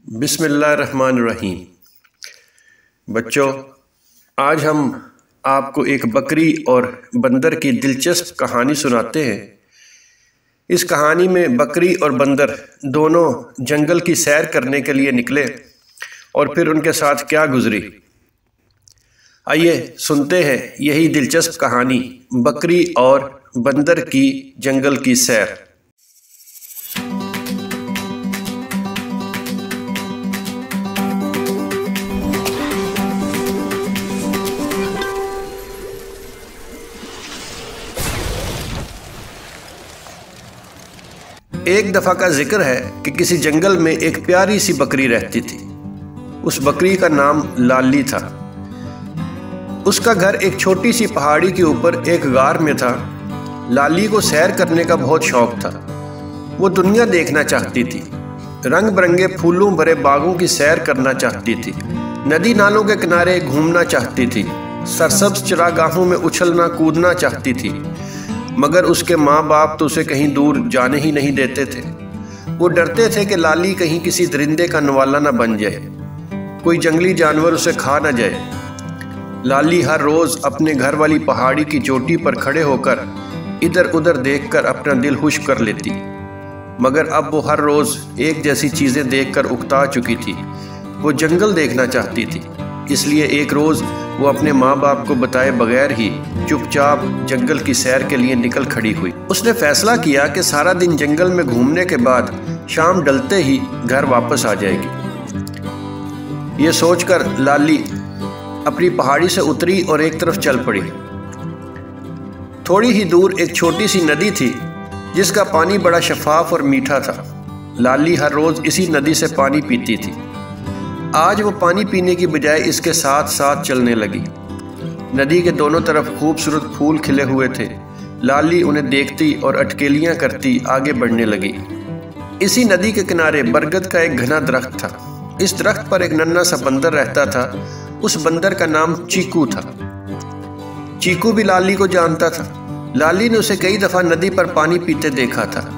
बिस्मिल्लाहिर्रहमानिर्रहीम। बच्चों, आज हम आपको एक बकरी और बंदर की दिलचस्प कहानी सुनाते हैं। इस कहानी में बकरी और बंदर दोनों जंगल की सैर करने के लिए निकले और फिर उनके साथ क्या गुजरी, आइए सुनते हैं यही दिलचस्प कहानी, बकरी और बंदर की जंगल की सैर। एक दफ़ा का जिक्र है कि किसी जंगल में एक प्यारी सी बकरी रहती थी। उस बकरी का नाम लाली था। उसका घर एक छोटी सी पहाड़ी के ऊपर एक गार में था। लाली को सैर करने का बहुत शौक था। वो दुनिया देखना चाहती थी, रंग बिरंगे फूलों भरे बागों की सैर करना चाहती थी, नदी नालों के किनारे घूमना चाहती थी, सरसब्ज चरागाहों में उछलना कूदना चाहती थी। मगर उसके माँ बाप तो उसे कहीं दूर जाने ही नहीं देते थे। वो डरते थे कि लाली कहीं किसी दरिंदे का नवाला न बन जाए, कोई जंगली जानवर उसे खा न जाए। लाली हर रोज़ अपने घर वाली पहाड़ी की चोटी पर खड़े होकर इधर उधर देखकर अपना दिल खुश कर लेती। मगर अब वो हर रोज़ एक जैसी चीज़ें देखकर उकता चुकी थी। वो जंगल देखना चाहती थी। इसलिए एक रोज़ वो अपने माँ बाप को बताए बगैर ही चुपचाप जंगल की सैर के लिए निकल खड़ी हुई। उसने फैसला किया कि सारा दिन जंगल में घूमने के बाद शाम ढलते ही घर वापस आ जाएगी। ये सोचकर लाली अपनी पहाड़ी से उतरी और एक तरफ चल पड़ी। थोड़ी ही दूर एक छोटी सी नदी थी जिसका पानी बड़ा शफाफ और मीठा था। लाली हर रोज़ इसी नदी से पानी पीती थी। आज वो पानी पीने की बजाय इसके साथ साथ चलने लगी। नदी के दोनों तरफ खूबसूरत फूल खिले हुए थे। लाली उन्हें देखती और अटकेलियां करती आगे बढ़ने लगी। इसी नदी के किनारे बरगद का एक घना दरख्त था। इस दरख्त पर एक नन्हा सा बंदर रहता था। उस बंदर का नाम चीकू था। चीकू भी लाली को जानता था। लाली ने उसे कई दफ़ा नदी पर पानी पीते देखा था।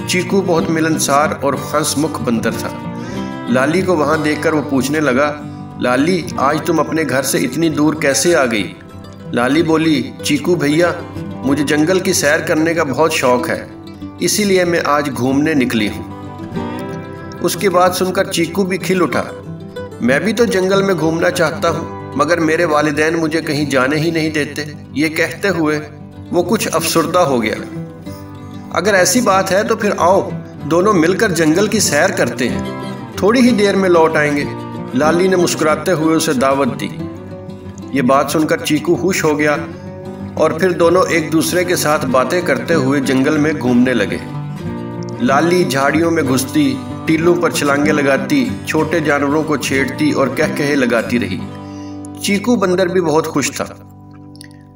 चीकू बहुत मिलनसार और हंसमुख बंदर था। लाली को वहां देखकर वो पूछने लगा, लाली, आज तुम अपने घर से इतनी दूर कैसे आ गई? लाली बोली, चीकू भैया, मुझे जंगल की सैर करने का बहुत शौक है, इसीलिए मैं आज घूमने निकली हूँ। उसकी बात सुनकर चीकू भी खिल उठा। मैं भी तो जंगल में घूमना चाहता हूँ, मगर मेरे वालिदैन मुझे कहीं जाने ही नहीं देते। ये कहते हुए वो कुछ अफसुर्दा हो गया। अगर ऐसी बात है तो फिर आओ दोनों मिलकर जंगल की सैर करते हैं, थोड़ी ही देर में लौट आएंगे। लाली ने मुस्कुराते हुए उसे दावत दी। ये बात सुनकर चीकू खुश हो गया और फिर दोनों एक दूसरे के साथ बातें करते हुए जंगल में घूमने लगे। लाली झाड़ियों में घुसती, टीलों पर छलांगे लगाती, छोटे जानवरों को छेड़ती और कह लगाती रही। चीकू बंदर भी बहुत खुश था।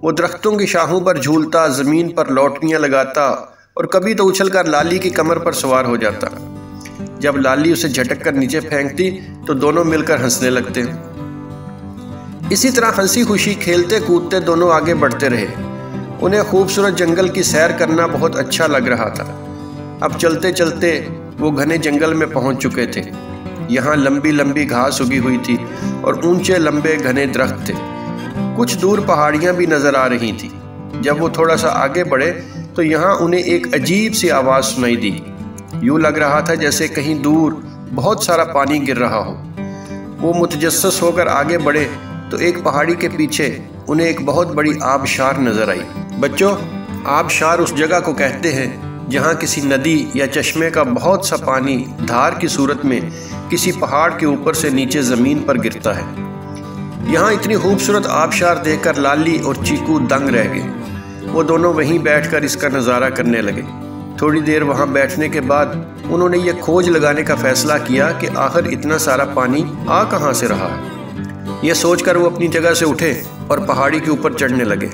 वो दरख्तों की शाखों पर झूलता, जमीन पर लौटनियां लगाता और कभी तो उछलकर लाली की कमर पर सवार हो जाता। जब लाली उसे झटक कर नीचे फेंकती तो दोनों मिलकर हंसने लगते। इसी तरह हंसी खुशी खेलते कूदते दोनों आगे बढ़ते रहे। उन्हें खूबसूरत जंगल की सैर करना बहुत अच्छा लग रहा था। अब चलते चलते वो घने जंगल में पहुंच चुके थे। यहाँ लंबी लंबी घास उगी हुई थी और ऊंचे लंबे घने दरख्त थे। कुछ दूर पहाड़ियाँ भी नजर आ रही थी। जब वो थोड़ा सा आगे बढ़े तो यहाँ उन्हें एक अजीब सी आवाज़ सुनाई दी। यूँ लग रहा था जैसे कहीं दूर बहुत सारा पानी गिर रहा हो। वो मुतजस्सिस होकर आगे बढ़े तो एक पहाड़ी के पीछे उन्हें एक बहुत बड़ी आबशार नजर आई। बच्चों, आबशार उस जगह को कहते हैं जहाँ किसी नदी या चश्मे का बहुत सा पानी धार की सूरत में किसी पहाड़ के ऊपर से नीचे ज़मीन पर गिरता है। यहाँ इतनी खूबसूरत आबशार देखकर लाली और चीकू दंग रह गए। वो दोनों वहीं बैठकर इसका नज़ारा करने लगे। थोड़ी देर वहां बैठने के बाद उन्होंने ये खोज लगाने का फैसला किया कि आखिर इतना सारा पानी आ कहां से रहा है। यह सोचकर वो अपनी जगह से उठे और पहाड़ी के ऊपर चढ़ने लगे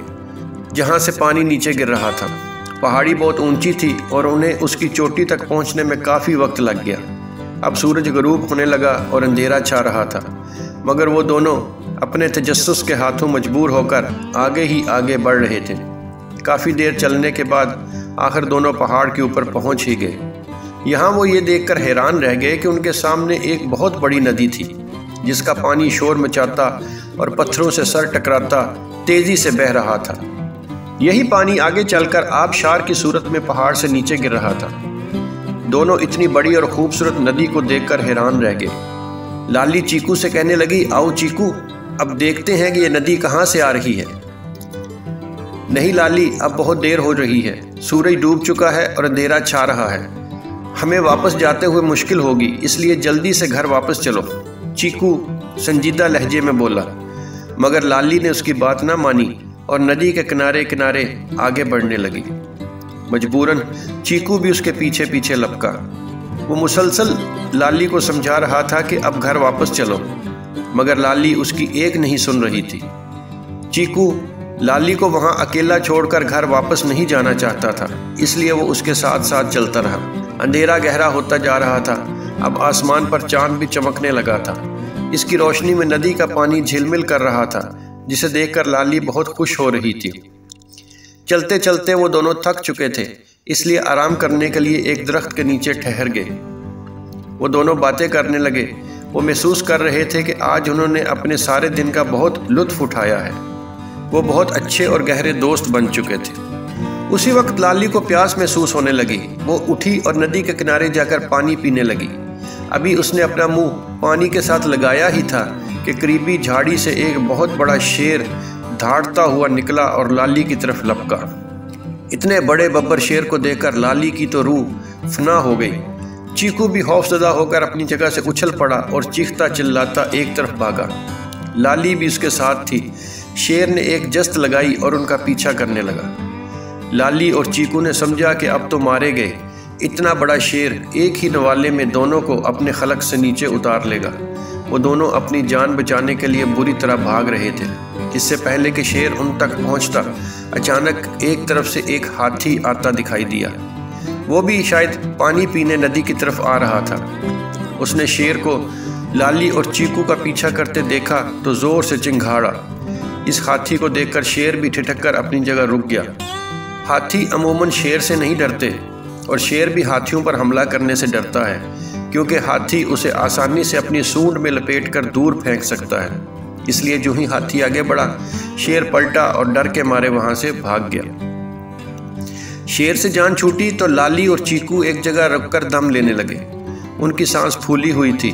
जहां से पानी नीचे गिर रहा था। पहाड़ी बहुत ऊंची थी और उन्हें उसकी चोटी तक पहुंचने में काफ़ी वक्त लग गया। अब सूरज गरूब होने लगा और अंधेरा छा रहा था, मगर वो दोनों अपने तजस्सुस के हाथों मजबूर होकर आगे ही आगे बढ़ रहे थे। काफ़ी देर चलने के बाद आखिर दोनों पहाड़ के ऊपर पहुंच ही गए। यहाँ वो ये देखकर हैरान रह गए कि उनके सामने एक बहुत बड़ी नदी थी, जिसका पानी शोर मचाता और पत्थरों से सर टकराता तेजी से बह रहा था। यही पानी आगे चलकर आबशार की सूरत में पहाड़ से नीचे गिर रहा था। दोनों इतनी बड़ी और खूबसूरत नदी को देखकर हैरान रह गए। लाली चीकू से कहने लगी, आओ चीकू, अब देखते हैं कि ये नदी कहाँ से आ रही है। नहीं लाली, अब बहुत देर हो रही है, सूरज डूब चुका है और अंधेरा छा रहा है। हमें वापस जाते हुए मुश्किल होगी, इसलिए जल्दी से घर वापस चलो, चीकू संजीदा लहजे में बोला। मगर लाली ने उसकी बात ना मानी और नदी के किनारे किनारे आगे बढ़ने लगी। मजबूरन चीकू भी उसके पीछे पीछे लपका। वो मुसलसल लाली को समझा रहा था कि अब घर वापस चलो, मगर लाली उसकी एक नहीं सुन रही थी। चीकू लाली को वहां अकेला छोड़कर घर वापस नहीं जाना चाहता था, इसलिए वो उसके साथ साथ चलता रहा। अंधेरा गहरा होता जा रहा था। अब आसमान पर चांद भी चमकने लगा था। इसकी रोशनी में नदी का पानी झिलमिल कर रहा था, जिसे देखकर लाली बहुत खुश हो रही थी। चलते चलते वो दोनों थक चुके थे, इसलिए आराम करने के लिए एक दरख्त के नीचे ठहर गए। वो दोनों बातें करने लगे। वो महसूस कर रहे थे कि आज उन्होंने अपने सारे दिन का बहुत लुत्फ उठाया है। वो बहुत अच्छे और गहरे दोस्त बन चुके थे। उसी वक्त लाली को प्यास महसूस होने लगी। वो उठी और नदी के किनारे जाकर पानी पीने लगी। अभी उसने अपना मुंह पानी के साथ लगाया ही था कि करीबी झाड़ी से एक बहुत बड़ा शेर धाड़ता हुआ निकला और लाली की तरफ लपका। इतने बड़े बब्बर शेर को देखकर लाली की तो रूह फना हो गई। चीकू भी खौफजदा होकर अपनी जगह से उछल पड़ा और चीखता चिल्लाता एक तरफ भागा। लाली भी उसके साथ थी। शेर ने एक जस्त लगाई और उनका पीछा करने लगा। लाली और चीकू ने समझा कि अब तो मारे गए। इतना बड़ा शेर एक ही नवाले में दोनों को अपने खलक से नीचे उतार लेगा। वो दोनों अपनी जान बचाने के लिए बुरी तरह भाग रहे थे। इससे पहले कि शेर उन तक पहुंचता, अचानक एक तरफ से एक हाथी आता दिखाई दिया। वो भी शायद पानी पीने नदी की तरफ आ रहा था। उसने शेर को लाली और चीकू का पीछा करते देखा तो जोर से चिंघाड़ा। इस हाथी को देखकर शेर भी ठिठक कर अपनी जगह रुक गया। हाथी अमूमन शेर से नहीं डरते और शेर भी हाथियों पर हमला करने से डरता है, क्योंकि हाथी उसे आसानी से अपनी सूंड में लपेटकर दूर फेंक सकता है। इसलिए जो ही हाथी आगे बढ़ा, शेर पलटा और डर के मारे वहां से भाग गया। शेर से जान छूटी तो लाली और चीकू एक जगह रुककर दम लेने लगे। उनकी सांस फूली हुई थी।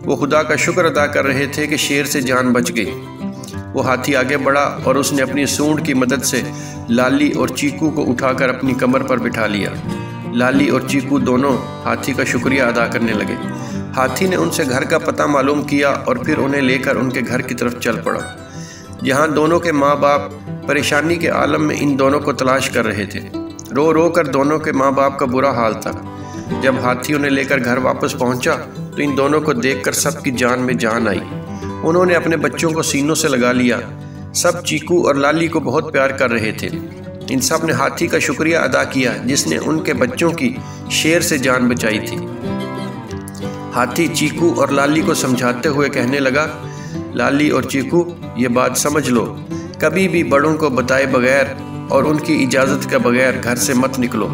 वो खुदा का शुक्र अदा कर रहे थे कि शेर से जान बच गई। वो हाथी आगे बढ़ा और उसने अपनी सूंड की मदद से लाली और चीकू को उठाकर अपनी कमर पर बिठा लिया। लाली और चीकू दोनों हाथी का शुक्रिया अदा करने लगे। हाथी ने उनसे घर का पता मालूम किया और फिर उन्हें लेकर उनके घर की तरफ चल पड़ा, जहाँ दोनों के माँ बाप परेशानी के आलम में इन दोनों को तलाश कर रहे थे। रो रो कर दोनों के माँ बाप का बुरा हाल था। जब हाथी उन्हें लेकर घर वापस पहुँचा तो इन दोनों को देखकर सबकी जान में जान आई। उन्होंने अपने बच्चों को सीनों से लगा लिया। सब चीकू और लाली को बहुत प्यार कर रहे थे। इन सब ने हाथी का शुक्रिया अदा किया जिसने उनके बच्चों की शेर से जान बचाई थी। हाथी चीकू और लाली को समझाते हुए कहने लगा, लाली और चीकू, ये बात समझ लो, कभी भी बड़ों को बताए बगैर और उनकी इजाज़त के बगैर घर से मत निकलो।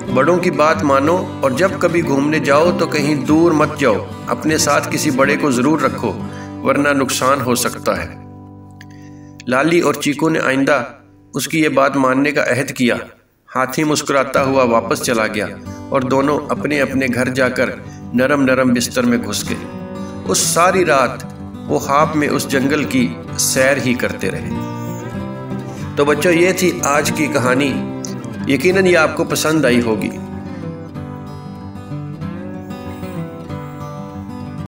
बड़ों की बात मानो और जब कभी घूमने जाओ तो कहीं दूर मत जाओ। अपने साथ किसी बड़े को ज़रूर रखो, वरना नुकसान हो सकता है। लाली और चीकू ने आइंदा उसकी ये बात मानने का अहद किया। हाथी मुस्कुराता हुआ वापस चला गया और दोनों अपने अपने घर जाकर नरम नरम बिस्तर में घुस गए। उस सारी रात वो ख्वाब में उस जंगल की सैर ही करते रहे। तो बच्चों, ये थी आज की कहानी। यकीनन ये आपको पसंद आई होगी।